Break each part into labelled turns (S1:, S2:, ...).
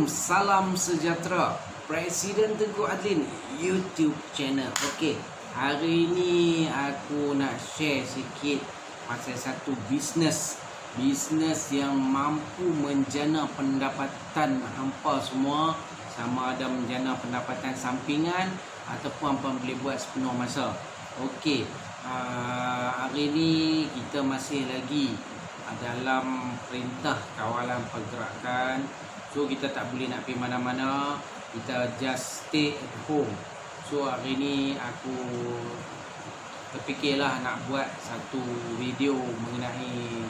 S1: salam sejahtera. Presiden Tengku Adlin YouTube channel. Okey, hari ini aku nak share sikit pasal satu bisnes yang mampu menjana pendapatan hampa semua, sama ada menjana pendapatan sampingan ataupun hampa boleh buat sepenuh masa. Okey, hari ini kita masih lagi dalam perintah kawalan pergerakan. So kita tak boleh nak pergi mana-mana, kita just stay at home. So hari ni aku terfikirlah nak buat satu video mengenai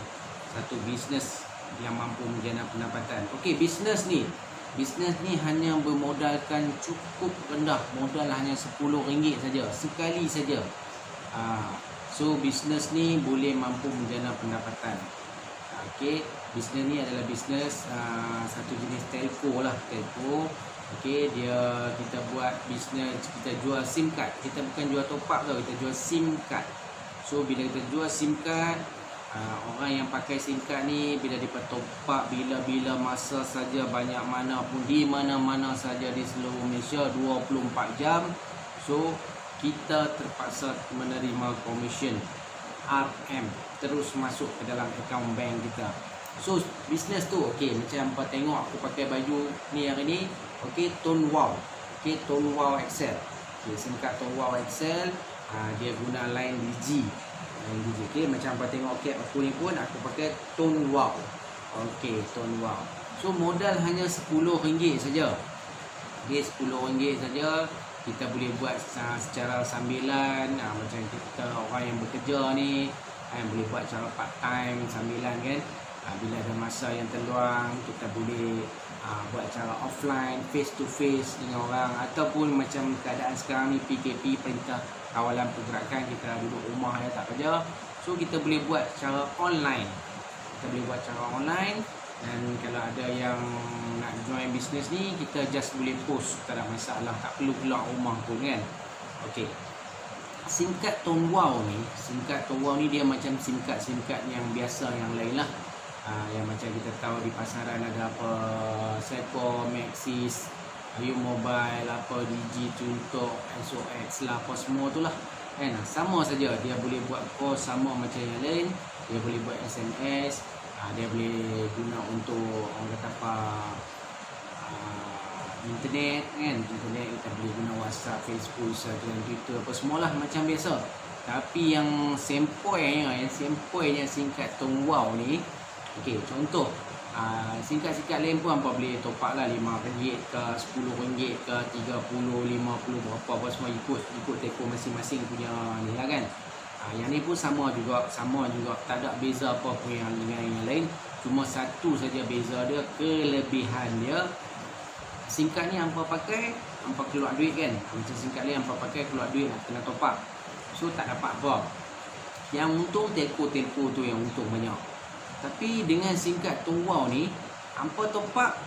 S1: satu bisnes yang mampu menjana pendapatan. Okey, bisnes ni hanya bermodalkan cukup rendah, modal hanya RM10 saja, sekali saja. So bisnes ni boleh mampu menjana pendapatan. Okey, bisnes ni adalah bisnes satu jenis telco lah, telco. Okey, kita buat bisnes, kita jual SIM card. Kita bukan jual top up tau, kita jual SIM card. So bila kita jual SIM card, orang yang pakai SIM card ni bila dia top up bila-bila masa saja, banyak mana pun, di mana-mana saja di seluruh Malaysia 24 jam. So kita terpaksa menerima komisen RM terus masuk ke dalam akaun bank kita. So bisnes tu okey, macam apa tengok aku pakai baju ni hari ni. Okey, Tone Wow. Okey, Tone Wow XL. Okey, SIM card Tone Wow XL, dia guna line DG. Line DG. Okey, macam apa tengok okey aku ni pun aku pakai Tone Wow. Okey, Tone Wow. So modal hanya RM10 saja. Okey, RM10 saja. Kita boleh buat secara sambilan, macam kita orang yang bekerja ni boleh buat cara part time sambilan kan. Bila ada masa yang terluang, kita boleh buat cara offline, face to face dengan orang, ataupun macam keadaan sekarang ni PKP, perintah kawalan pergerakan, kita duduk rumah ya, tak kerja. So kita boleh buat secara online. Dan kalau ada yang nak join bisnes ni, kita just boleh post, tak ada masalah, tak perlu keluar rumah pun kan. Okey, SIM card Tone Wow ni dia macam SIM card yang biasa yang lain lah. Yang macam kita tahu di pasaran ada apa Seiko, Maxis, Ayu Mobile, apa Digi, Contoh, SOX lah, apa semua tu lah kan. Sama saja, dia boleh buat call sama macam yang lain. Dia boleh buat SMS, dia boleh guna untuk orang kata apa internet kan. Internet kita boleh guna WhatsApp, Facebook, Instagram, Twitter, apa semualah macam biasa. Tapi yang sempoinya SIM card Tone Wow ni, okey, contoh SIM card lain pun hampa boleh top up lah, RM5 ke, RM10 ke, RM30, RM50, berapa semua ikut telco masing-masing punya ni lah kan. Yang ni pun sama juga, tak ada beza apa pun yang dengan yang lain. Cuma satu saja beza dia, kelebihan dia, SIM card ni hampa pakai, hampa keluar duit kan. Macam SIM card lain hampa pakai keluar duit, kena top up. So tak dapat apa. Yang untung telco tu yang untung banyak. Tapi dengan SIM card Tone Wow ni, hampa top up,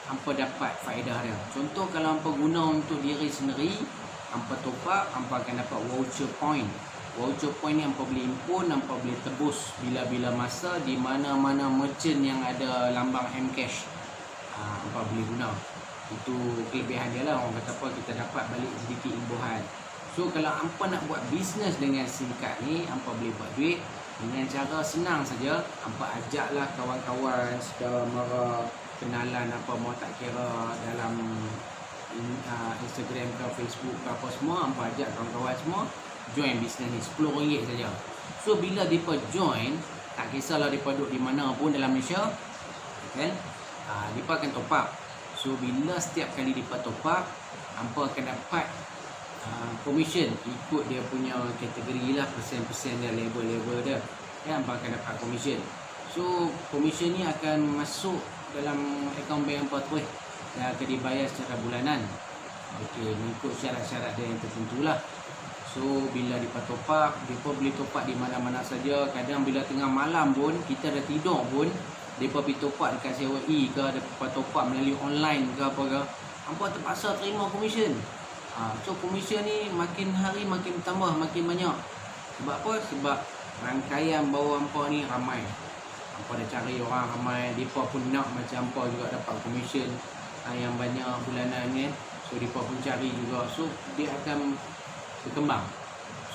S1: hampa dapat faedah dia. Contoh kalau hampa guna untuk diri sendiri, hampa top up, hampa akan dapat voucher point. Voucher point ni hampa boleh impun, hampa boleh tebus bila-bila masa di mana-mana merchant yang ada lambang Mcash. Hampa boleh guna. Itu kelebihan dia lah, orang kata apa, kita dapat balik sedikit imbuhan. So kalau hampa nak buat bisnes dengan SIM card ni, hampa boleh buat duit dengan cara senang saja. Hampa ajaklah kawan-kawan, saudara mara, kenalan apa mau tak kira dalam Instagram ke Facebook ke apa semua, hampa ajak kawan-kawan semua join bisnes ni, RM10 saja. So bila depa join, tak kisahlah depa duduk di mana pun dalam Malaysia kan, depa akan top up. So bila setiap kali depa top up, hampa akan dapat komisen ikut dia punya kategori lah, persen-persen dia, level dia kan, hampa akan dapat komisen. So komisen ni akan masuk dalam akaun bank hampa terus dan akan dibayar secara bulanan. Okey, mengikut syarat-syarat dia yang tertentu lah. So bila depa top up, depa boleh top up di mana-mana saja. Kadang bila tengah malam pun, kita dah tidur pun, depa pergi top up dekat COE ke, depa top up melalui online ke apa ke, hampa terpaksa terima komisen. So komisen ni makin hari makin bertambah, makin banyak. Sebab apa? Sebab rangkaian bawah hampa ni ramai. Hampa dah cari orang ramai, mereka pun nak macam hampa juga dapat komisen yang banyak bulanan kan. So mereka pun cari juga, so dia akan berkembang.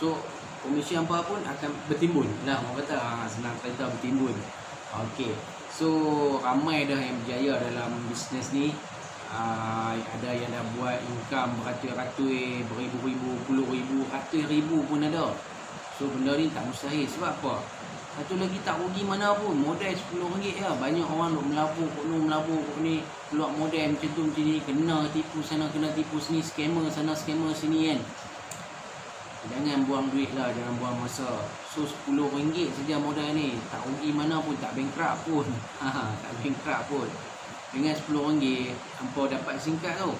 S1: So komisi hampa pun akan bertimbun lah, orang kata senang cerita bertimbun. Okey, so ramai dah yang berjaya dalam bisnes ni. Ada yang dah buat income beratus-ratus, beribu-ribu, puluh ribu, ratus ribu pun ada. So benda ni tak mustahil. Sebab apa? Satu lagi tak rugi mana pun. Modal RM10 ya. Banyak orang nak melabur kat ni, keluar modal macam tu macam ni, kena tipu sana, kena tipu sini, scammer sana, scammer sini kan. Jangan buang duit lah, jangan buang masa. So RM10 saja modal ni, tak rugi mana pun, tak bankrupt pun. Tak bankrupt pun. Dengan RM10 hampa dapat SIM card tu.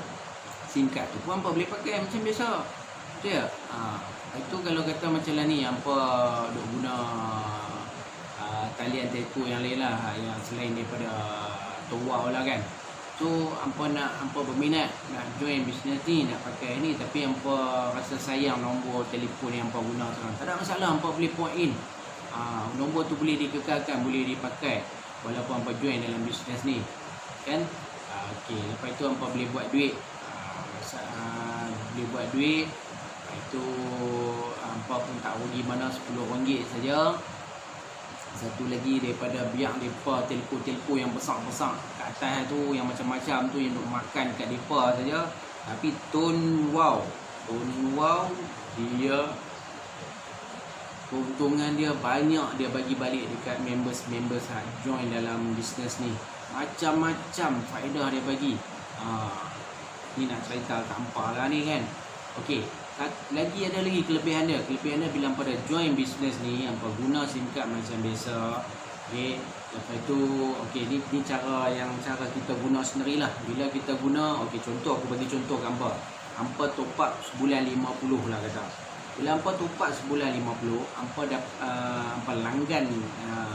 S1: SIM card tu pun hampa boleh pakai macam biasa. Betul tak? Itu kalau kata macam lah ni, hampa duk guna talian telco yang lain lah, yang selain daripada Wow lah kan. So hampa berminat nak join bisnes ni, nak pakai ni, tapi hampa rasa sayang nombor telefon yang hampa guna sekarang. Tak ada masalah, hampa boleh port in. Nombor tu boleh dikekalkan, boleh dipakai walaupun hampa join dalam bisnes ni kan. Okey, lepas itu hampa boleh buat duit. Boleh buat duit. Lepas itu hampa pun tak rugi mana, RM10 saja. Satu lagi daripada biar depa telco-telco yang besar-besar kat atas tu, yang macam-macam tu, yang duk makan kat depa saja. Tapi Tone Wow dia keuntungan dia banyak, dia bagi balik dekat members join dalam bisnes ni. Macam-macam faedah dia bagi. Ni nak cerita kat hampa lah ni kan. Okey, lagi ada lagi kelebihan dia. Kelebihan dia bila hampa dah join bisnes ni, hampa guna SIM card macam biasa. Okey, lepas tu okey, ni cara kita guna sendirilah. Bila kita guna, okey, contoh aku bagi contoh kat hampa. Hampa top up sebulan 50 lah kata. Bila hampa top up sebulan 50, hampa langgan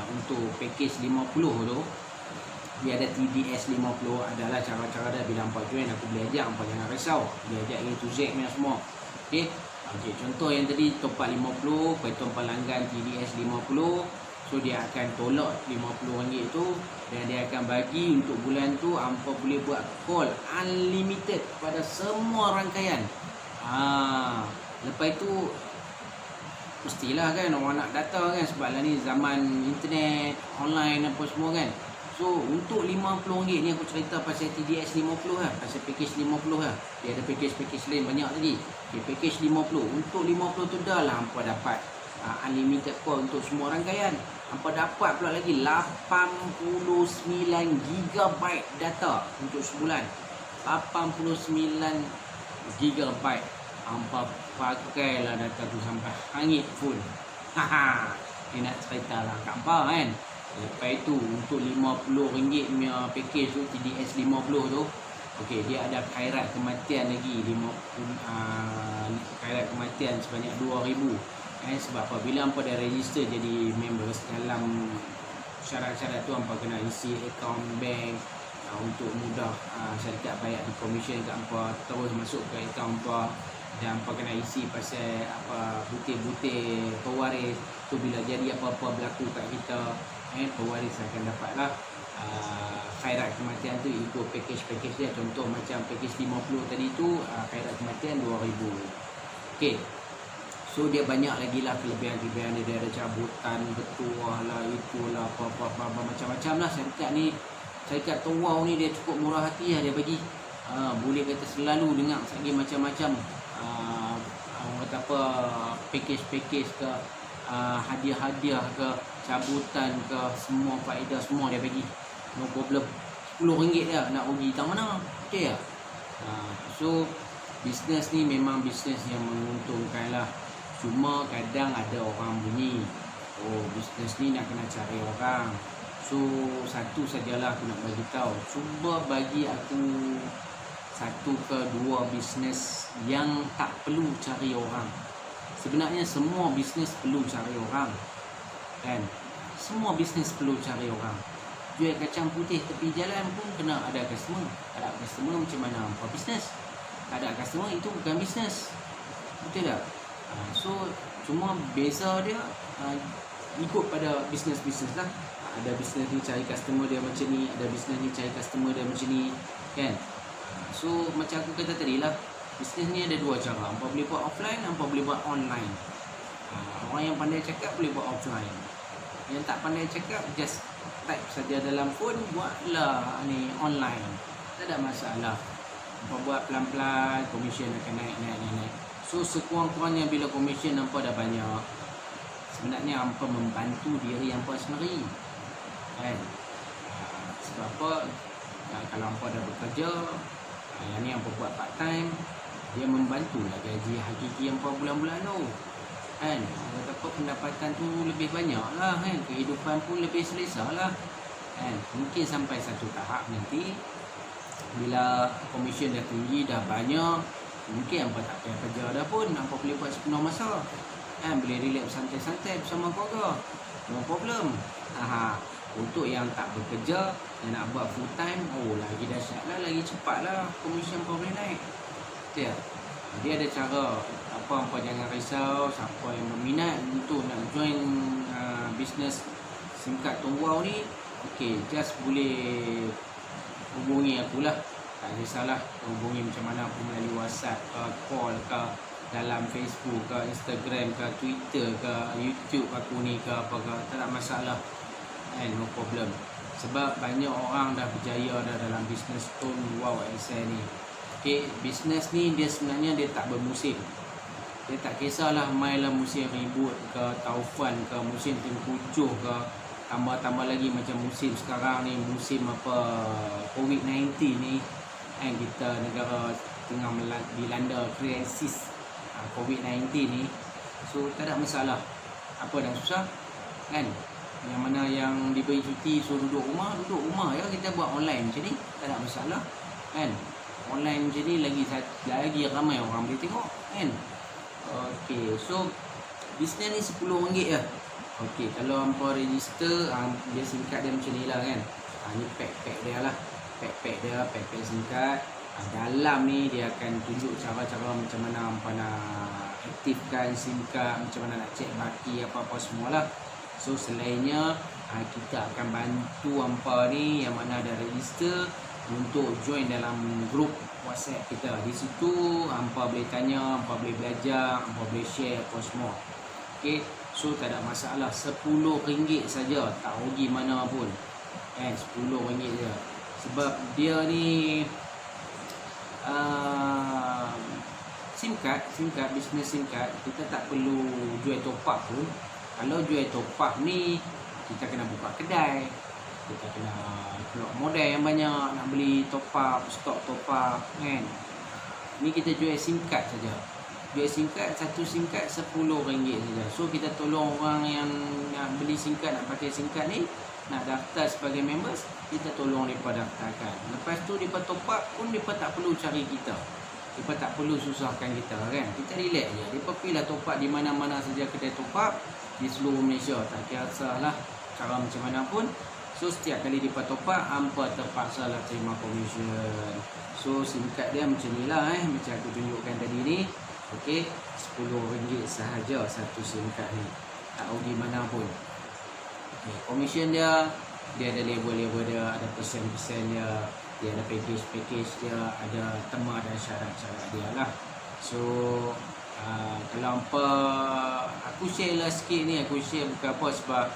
S1: untuk package 50 tu, dia ada TDS 50, adalah cara-cara dia. Bila hampa join, aku boleh ajak, hampa jangan risau, boleh ajak A to Z punya semua. Okey, contoh yang tadi top up 50, lepas tu hampa langgan TDS 50, so dia akan tolak RM50 tu, dan dia akan bagi untuk bulan tu hampa boleh buat call unlimited pada semua rangkaian. Lepas tu mestilah kan orang nak data kan, sebab lah ni zaman internet, online apa semua kan. So untuk RM50 ni aku cerita pasal TDS 50 lah, pasal package 50 lah. Dia ada package lain banyak tadi. Okay, package 50. Untuk 50 tu dah lah hampa dapat unlimited call untuk semua rangkaian. Hampa dapat pula lagi 89GB data untuk sebulan. 89 GB. Hampa pakailah data tu sampai hangit full. Ni nak cerita lah kat hampa kan. Lepas itu untuk RM50 punya package tu, TDS 50 tu, okey, dia ada khairat kematian lagi, khairat kematian sebanyak 2,000. Sebab apabila hampa dah register jadi members, dalam syarat-syarat tu hampa kena isi akaun bank untuk mudah syarikat bayar di komisen kat hampa terus masuk ke akaun hampa. Dan hampa kena isi pasal apa butir-butir pewaris tu, bila jadi apa-apa berlaku kat kita, pewaris akan dapatlah khairat kematian tu ikut package dia. Contoh macam package 50 tadi tu, khairat kematian 2,000. Okey, so dia banyak lagi lah kelebihan-kelebihan dia. Dia ada cabutan bertuah lah, itulah apa-apa macam-macam lah. Syarikat Wow ni dia cukup murah hati lah, dia bagi boleh kata selalu dengar lagi macam-macam orang kata apa, package ke, hadiah-hadiah ke, cabutan ke, semua faedah semua dia bagi. No problem. RM10 dia nak rugi tak mana. Okey tak? So bisnes ni memang bisnes yang menguntungkan lah. Cuma kadang ada orang bunyi, oh bisnes ni nak kena cari orang. So satu sajalah aku nak bagi tahu. Cuba bagi aku 1 ke 2 bisnes yang tak perlu cari orang. Sebenarnya semua bisnes perlu cari orang kan. Semua bisnes perlu cari orang. Jual kacang putih tepi jalan pun kena ada customer. Tak ada customer macam mana apa bisnes? Tak ada customer itu bukan bisnes. Betul tak? So cuma beza dia ikut pada bisnes-bisnes lah. Ada bisnes ni cari customer dia macam ni, ada bisnes ni cari customer dia macam ni, kan? So macam aku kata tadi lah, bisnes ni ada dua cara. Hampa boleh buat offline, hampa boleh buat online. Orang yang pandai cakap boleh buat offline. Yang tak pandai cakap, just type saja dalam phone, buatlah ni online. Tak ada masalah. Hampa buat pelan-pelan, komisen akan naik. So sekurang-kurangnya bila komisen hampa dah banyak, sebenarnya hampa membantu diri hampa sendiri, kan? Sebab apa? Kalau hampa dah bekerja, yang ni hampa buat part time, dia membantulah gaji hakiki hampa bulan-bulan tu, kan? Kata apa, pendapatan tu lebih banyak lah, kan? Kehidupan pun lebih selesa lah, kan? Mungkin sampai satu tahap nanti bila komisen dah tinggi, dah banyak, mungkin hampa tak payah kerja dah pun, hampa boleh buat sepenuh masa, kan? Boleh relax santai-santai bersama keluarga, no problem. Untuk yang tak bekerja, yang nak buat full time, lagi dahsyat lah, lagi cepat lah komisen hampa boleh naik. Betul tak? Jadi ada cara. Hampa jangan risau. Siapa yang berminat untuk nak join bisnes SIM card Tong Wow ni, okay, just boleh hubungi aku lah. Tak kisahlah hubungi macam mana pun, melalui WhatsApp ke, call ke, dalam Facebook ke, Instagram ke, Twitter ke, YouTube aku ni ke, apa ke, tak ada masalah, no problem. Sebab banyak orang dah berjaya dah dalam bisnes Tong Wow XL ni. Okay, bisnes ni dia sebenarnya dia tak bermusim. Dia tak kisahlah mainlah musim ribut ke, taufan ke, musim tengkujuh ke, tambah-tambah lagi macam musim sekarang ni, musim apa, COVID-19 ni, kan? Kita negara tengah dilanda krisis COVID-19 ni. So tak ada masalah. Apa dah susah, kan? Yang mana yang diberi cuti suruh duduk rumah ya, kita buat online macam ni, tak ada masalah, kan? Online macam ni lagi ramai orang boleh tengok, kan? Okey, so bisnes ni RM10 je. Okey, kalau hampa register, dia SIM card dia macam ni lah, kan? Ni pack dia lah, pack SIM card. Dalam ni dia akan tunjuk cara-cara macam mana hampa nak aktifkan SIM card, macam mana nak cek baki, apa-apa semualah. So selainnya, kita akan bantu hampa ni yang mana ada register untuk join dalam grup WhatsApp kita. Di situ hampa boleh tanya, hampa boleh belajar, hampa boleh share apa semua. Okey, so tak ada masalah. RM10 saja, tak rugi mana pun, kan? RM10 je. Sebab dia ni SIM card, bisnes SIM card, kita tak perlu jual top up pun. Kalau jual top up ni, kita kena buka kedai, kita kena keluar modal yang banyak, nak beli top up, stok top up, kan? Ni kita jual SIM card saja. Jual SIM card, satu SIM card RM10 saja. So kita tolong orang yang nak beli SIM card, nak pakai SIM card ni, nak daftar sebagai members, kita tolong mereka daftarkan. Lepas tu mereka top up pun, mereka tak perlu cari kita, mereka tak perlu susahkan kita, kan? Kita relax je. Mereka pilih top up di mana-mana saja kedai top up di seluruh Malaysia, tak kira lah cara macam mana pun. So setiap kali mereka top up, hampa terpaksa lah terima komisen. So SIM card dia macam ni lah, macam aku tunjukkan tadi ni. Okey, RM10 sahaja satu SIM card ni, tak rugi mana pun. Okay, komisen dia ada level-level dia, ada persen-persen dia ada package dia, ada tema dan syarat-syarat dia lah. So kalau hampa, aku share lah sikit ni, aku share bukan apa, sebab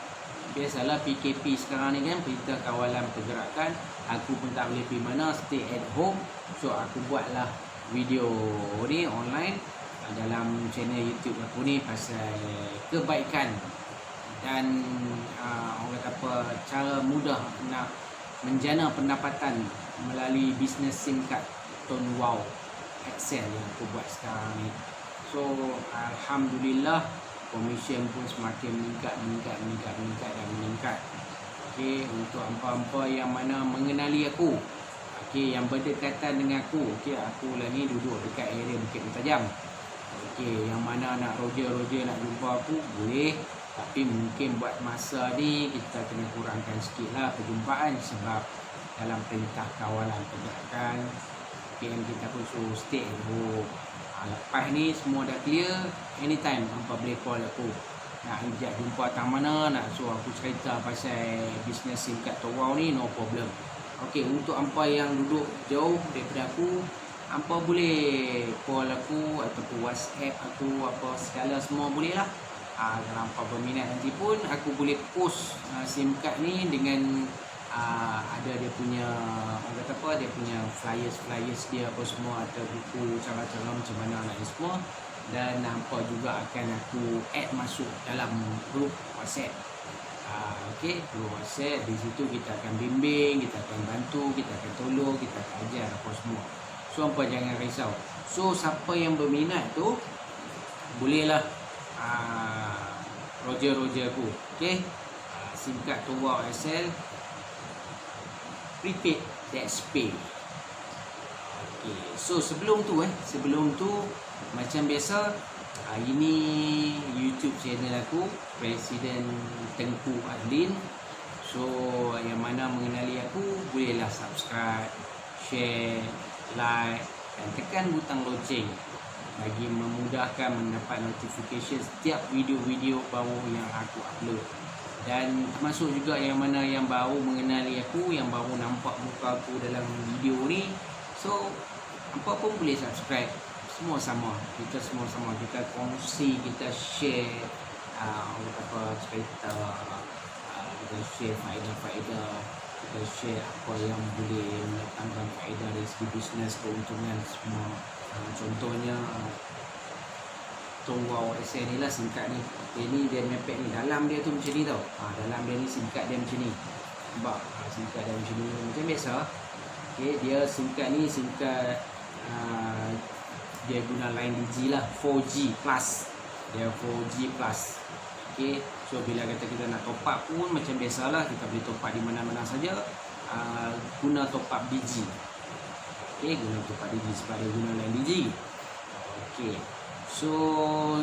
S1: biasalah PKP sekarang ni kan, Perintah Kawalan Pergerakan, aku pun tak boleh pergi mana, stay at home. So aku buatlah video ni online dalam channel YouTube aku ni pasal kebaikan dan orang kata apa, cara mudah nak menjana pendapatan melalui bisnes SIM card Tong Wow XL yang aku buat sekarang ni. So alhamdulillah, komisen pun semakin meningkat. Okey, untuk hampa-hampa yang mana mengenali aku, okey, yang berdekatan dengan aku, okey, aku lah ni duduk dekat area Bukit Mentajam. Okey, yang mana nak roger nak jumpa aku boleh, tapi mungkin buat masa ni kita kena kurangkan sikit lah perjumpaan, sebab dalam Perintah Kawalan Pergerakan PM kita pun suruh stay at home. Lepas ni semua dah clear, anytime hampa boleh call aku. nak ajak jumpa tang mana, nak suruh aku cerita pasal bisnes SIM card Towau ni, no problem. Okey, untuk hampa yang duduk jauh daripada aku, hampa boleh call aku ataupun WhatsApp aku, apa segala semua boleh lah. Kalau hampa berminat nanti pun aku boleh post SIM card ni dengan ada dia punya, orang kata apa, dia punya flyers dia apa semua, atau buku cara-cara macam mana nak ni semua. Dan hampa juga akan aku add masuk dalam grup WhatsApp. Okey, grup WhatsApp, di situ kita akan bimbing, kita akan bantu, kita akan tolong, kita akan ajar apa semua. So hampa jangan risau. So siapa yang berminat tu bolehlah Roger aku. Okey, SIM card Towau XL prepaid, that's pay. Okay. So sebelum tu macam biasa, ini YouTube channel aku, Presiden Tengku Adlin. So yang mana mengenali aku bolehlah subscribe, share, like dan tekan butang loceng bagi memudahkan mendapat notification setiap video-video baru yang aku upload. Dan termasuk juga yang mana yang baru mengenali aku, yang baru nampak muka aku dalam video ni, so hampa pun boleh subscribe. Semua sama, kita semua sama, kita kongsi, kita share apa cerita, kita share faedah-faedah, kita share apa yang boleh mendatangkan faedah dari segi bisnes, keuntungan semua. Contohnya Towau XL ni lah SIM card ni. Okay, ni dia mepek ni, dalam dia tu macam ni tau. Dalam dia ni SIM card dia macam ni. Nampak? SIM card dia macam ni, macam biasa. Okay, dia SIM card ni SIM card dia guna line Digi lah, 4G plus. Dia 4G plus. Okay, so bila kata kita nak top up pun macam biasalah, kita boleh top up di mana-mana saja. Guna top up Digi. Okay, guna top up Digi sebab dia guna line Digi. Okay, so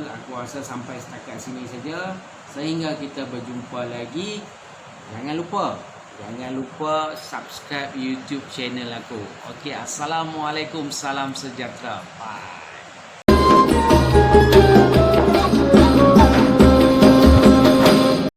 S1: aku rasa sampai setakat sini saja. Sehingga kita berjumpa lagi. Jangan lupa subscribe YouTube channel aku. Okey, assalamualaikum, salam sejahtera. Bye.